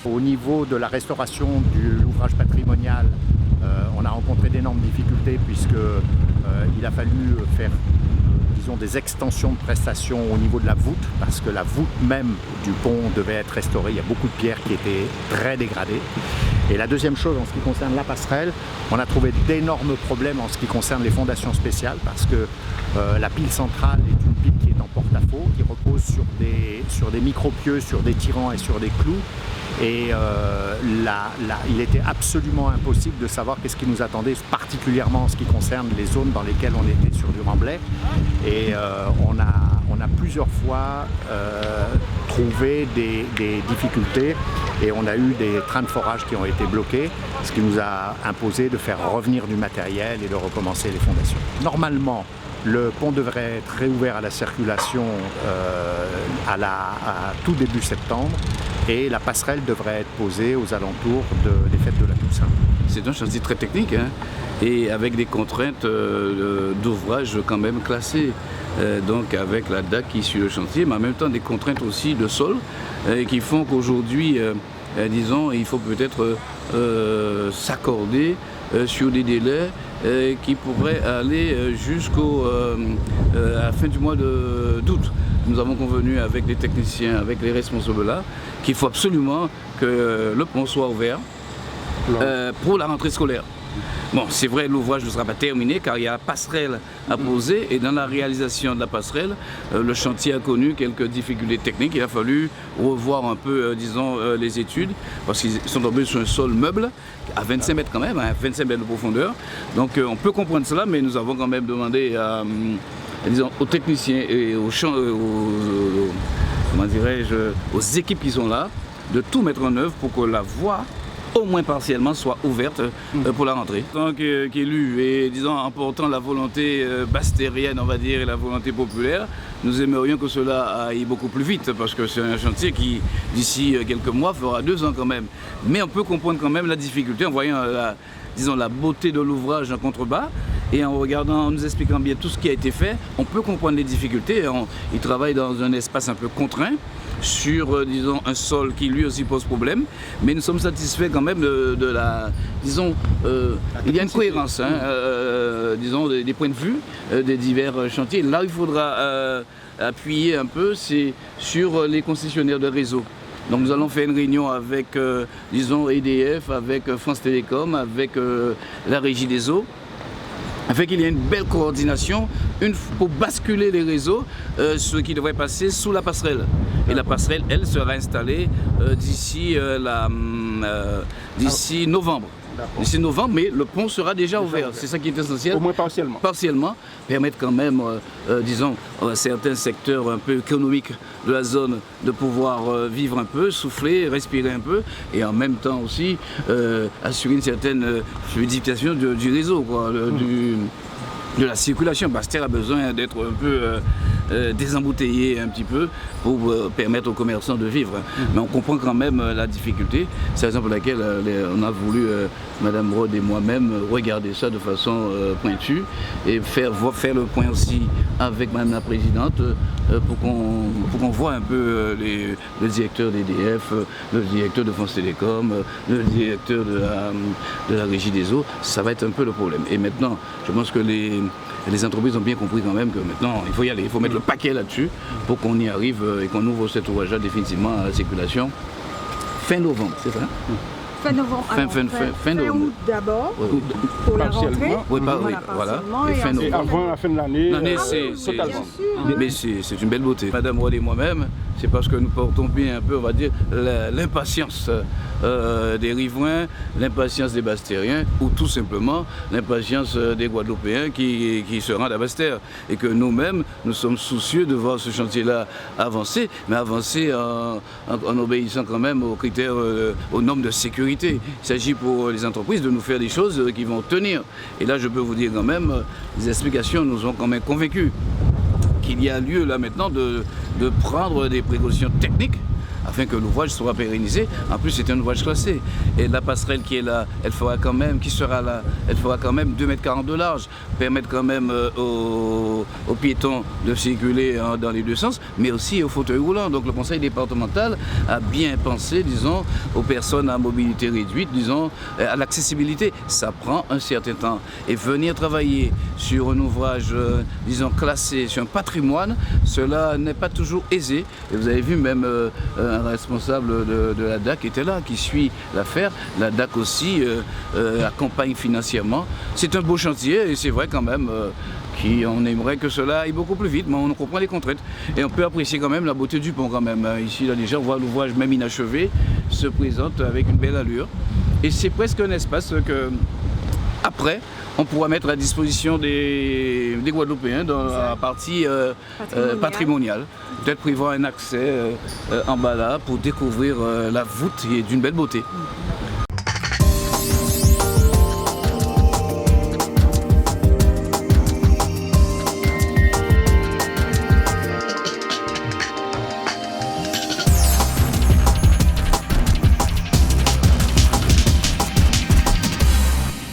Au niveau de la restauration de l'ouvrage patrimonial, on a rencontré d'énormes difficultés puisqu'il a fallu faire disons, des extensions de prestations au niveau de la voûte parce que la voûte même du pont devait être restaurée. Il y a beaucoup de pierres qui étaient très dégradées. Et la deuxième chose en ce qui concerne la passerelle, on a trouvé d'énormes problèmes en ce qui concerne les fondations spéciales parce que la pile centrale est une pile qui est en porte-à-faux, qui repose sur des micro-pieux, sur des tirants et sur des clous. Et il était absolument impossible de savoir qu'est-ce qui nous attendait, particulièrement en ce qui concerne les zones dans lesquelles on était sur du remblai. Et on a plusieurs fois trouvé des difficultés et on a eu des trains de forage qui ont été bloqués, ce qui nous a imposé de faire revenir du matériel et de recommencer les fondations. Normalement, le pont devrait être réouvert à la circulation à tout début septembre et la passerelle devrait être posée aux alentours des fêtes de la Toussaint. C'est un chantier très technique et avec des contraintes d'ouvrage quand même classées. Donc avec la DAC qui suit le chantier, mais en même temps des contraintes aussi de sol qui font qu'aujourd'hui, disons, il faut peut-être s'accorder sur des délais qui pourraient aller à la fin du mois d'août. Nous avons convenu avec les techniciens, avec les responsables là, qu'il faut absolument que le pont soit ouvert pour la rentrée scolaire. Bon, c'est vrai, l'ouvrage ne sera pas terminé car il y a la passerelle à poser et dans la réalisation de la passerelle, le chantier a connu quelques difficultés techniques. Il a fallu revoir un peu, disons, les études parce qu'ils sont tombés sur un sol meuble à 25 mètres quand même, 25 mètres de profondeur. Donc on peut comprendre cela, mais nous avons quand même demandé disons, aux techniciens et aux équipes qui sont là de tout mettre en œuvre pour que la voie au moins partiellement soit ouverte pour la rentrée. En tant qu'élu et disons en portant la volonté bastérienne, on va dire, et la volonté populaire, nous aimerions que cela aille beaucoup plus vite parce que c'est un chantier qui, d'ici quelques mois, fera 2 ans quand même. Mais on peut comprendre quand même la difficulté en voyant la beauté de l'ouvrage en contrebas. Et en nous expliquant bien tout ce qui a été fait, on peut comprendre les difficultés. Ils travaillent dans un espace un peu contraint, sur disons, un sol qui lui aussi pose problème. Mais nous sommes satisfaits quand même de la... Disons, il y a une cohérence, disons, des points de vue des divers chantiers. Là, il faudra appuyer un peu, c'est sur les concessionnaires de réseau. Donc nous allons faire une réunion avec, disons, EDF, avec France Télécom, avec la Régie des eaux, afin qu'il y ait une belle coordination pour basculer les réseaux, ce qui devrait passer sous la passerelle. Et la passerelle, elle, sera installée d'ici novembre. D'ici novembre, mais le pont sera déjà ouvert. C'est ça qui est essentiel. Au moins partiellement. Partiellement, permettre quand même, disons, certains secteurs un peu économiques de la zone de pouvoir vivre un peu, souffler, respirer un peu, et en même temps aussi assurer une certaine fluidification du réseau, quoi, de la circulation. Basse-Terre a besoin d'être un peu désembouteillé un petit peu pour permettre aux commerçants de vivre. Mais on comprend quand même la difficulté. C'est la raison pour laquelle on a voulu, Madame Rode et moi-même, regarder ça de façon pointue et faire le point aussi avec Madame la Présidente pour qu'on voit un peu le directeur d'EDF, le directeur de France Télécom, le directeur de la Régie des eaux. Ça va être un peu le problème. Et maintenant, je pense que les entreprises ont bien compris quand même que maintenant, il faut y aller, il faut mettre le paquet là-dessus pour qu'on y arrive et qu'on ouvre cet ouvrage-là définitivement à la circulation fin novembre, c'est ça? Fin novembre, fin août d'abord, pour la rentrée. Oui, voilà. Et fin novembre. Et avant la fin de l'année, totalement. Mais c'est une belle beauté. Madame Rode et moi-même, c'est parce que nous portons bien un peu, on va dire, l'impatience des riverains, l'impatience des Bastériens ou tout simplement l'impatience des Guadeloupéens qui se rendent à Basse-Terre. Et que nous-mêmes, nous sommes soucieux de voir ce chantier-là avancer, mais avancer en obéissant quand même aux critères, aux normes de sécurité. Il s'agit pour les entreprises de nous faire des choses qui vont tenir. Et là, je peux vous dire quand même, les explications nous ont quand même convaincus. qu'il y a lieu là maintenant de prendre des précautions techniques afin que l'ouvrage soit pérennisé. En plus, c'est un ouvrage classé. Et la passerelle qui est là, elle fera quand même 2,40 m de large, permettre quand même aux piétons de circuler dans les deux sens, mais aussi aux fauteuils roulants. Donc le conseil départemental a bien pensé, disons, aux personnes à mobilité réduite, disons, à l'accessibilité. Ça prend un certain temps. Et venir travailler sur un ouvrage, disons, classé, sur un patrimoine, cela n'est pas toujours aisé. Et vous avez vu même un responsable de la DAC était là, qui suit l'affaire. La DAC aussi accompagne financièrement. C'est un beau chantier et c'est vrai quand même qu'on aimerait que cela aille beaucoup plus vite, mais on comprend les contraintes. Et on peut apprécier quand même la beauté du pont quand même. Ici, là déjà, on voit l'ouvrage même inachevé se présente avec une belle allure. Et c'est presque un espace que, après, on pourra mettre à disposition des Guadeloupéens dans la partie patrimoniale. Peut-être prévoir un accès en bas là pour découvrir la voûte qui est d'une belle beauté.